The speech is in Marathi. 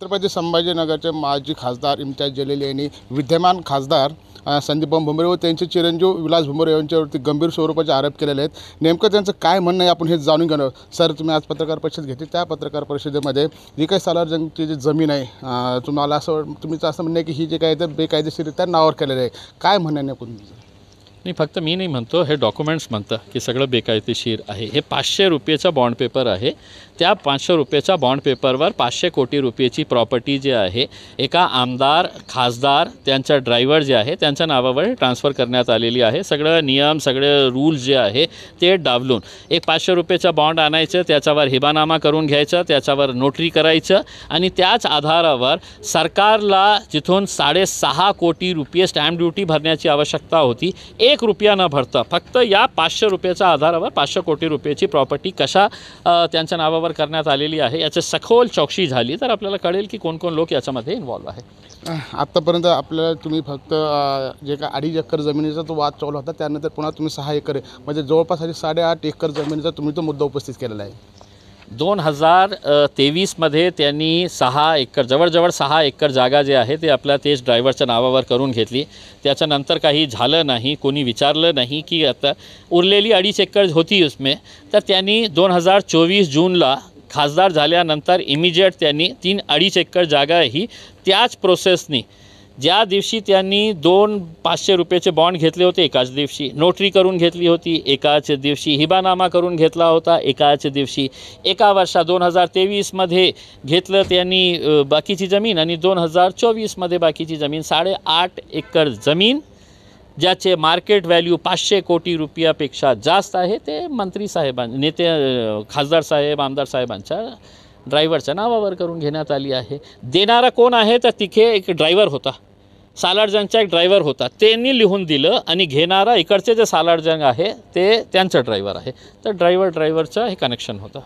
छत्रपती संभाजीनगरचे माजी खासदार इम्तियाज जलील यांनी विद्यमान खासदार संदीप भुमरे व त्यांचे चिरंजीव विलास भुमरे यांच्यावरती गंभीर स्वरूपाचे आरोप केलेले आहेत। नेमकं त्यांचं काय म्हणणं आहे आपण हे जाणून घेणार आहोत। सर, तुम्ही आज पत्रकार परिषद घेतली, त्या पत्रकार परिषदेमध्ये जी काही सालारजंगची जी जमीन आहे तुम्हाला तुमचं असं म्हणणं आहे की ही जे काय ते बेकायदेशीररित्या नावावर केलेलं आहे, काय म्हणणं आहे तुमचं? नाही, फक्त मी नाही म्हणतो, हे डॉक्युमेंट्स म्हणतं की सगळं बेकायदेशीर आहे। हे 500 रुपयेचा बॉन्ड पेपर आहे। त्या 500 रुपयेच्या बॉन्ड पेपरवर 500 कोटी रुपयेची प्रॉपर्टी जी आहे एका आमदार खासदार त्यांचा ड्रायव्हर जे आहे त्यांच्या नावावर ट्रान्सफर करण्यात आलेली आहे। सगळं नियम सगळे रूल्स जे आहे ते डावलून एक 500 रुपयेचा बॉन्ड आणायचं, त्याच्यावर हिबानामा करून घ्यायचं, त्याच्यावर नोटरी करायचं आणि त्याच आधारावर सरकारला जिथून 6.5 कोटी रुपये स्टॅम्प ड्युटी भरण्याची आवश्यकता होती, 1 रुपया न भरता फक्त या 500 रुपयेच्या आधारावर 500 कोटी रुपयाची प्रॉपर्टी कशा त्यांच्या नावावर करण्यात आलेली आहे याची सखोल चौकशी झाली तर आपल्याला कळेल की कोण कोण लोक याच्यामध्ये इन्व्हॉल्व आहे। आत्तापर्यंत आपल्याला तुम्ही फक्त जे काय 2.5 एकर जमिनीचा तो वाद चालू होता, त्यानंतर पुन्हा तुम्ही 6 एकर म्हणजे जवळपास 8.5 एकर जमिनीचा तुम्ही तो मुद्दा उपस्थित केलेला आहे। 2023मध्ये त्यांनी 6 एकर जवळजवळ 6 एकर जागा जे आहे ते आपल्या तेच ड्रायव्हरच्या नावावर करून घेतली। त्याच्यानंतर काही झालं नाही, कोणी विचारलं नाही की आता उरलेली 2.5 एकर होती उसमें, तर त्यांनी 2024 जूनला खासदार झाल्यानंतर इमिजिएट त्यांनी 3.5 एकर जागा ही त्याच प्रोसेसनी ज्या दिवशी त्यांनी 2 500 रुपयाचे बॉन्ड घेतले होते एकाच दिवशी, नोटरी करून घेतली होती एकाच दिवशी, हिबानामा करून घेतला होता एकाच दिवशी, एका वर्षात 2023मध्ये घेतलं त्यांनी बाकीची जमीन आणि 2024मध्ये बाकीची जमीन 8.5 एकर जमीन ज्याचे मार्केट व्हॅल्यू 500 कोटी रुपयापेक्षा जास्त आहे ते मंत्री नेते खासदार साहेब आमदार साहेबांच्या ड्रायव्हरच्या नावावर करून घेण्यात आली आहे। देणारा कोण आहे तर तिथे एक ड्रायव्हर होता, सालारजंगचा एक ड्रायव्हर होता, त्यांनी लिहून दिलं आणि घेणारा इकडचे जे सालारजंग आहे ते त्यांचा ड्रायव्हर आहे, तर ड्रायव्हरचं हे कनेक्शन होतं।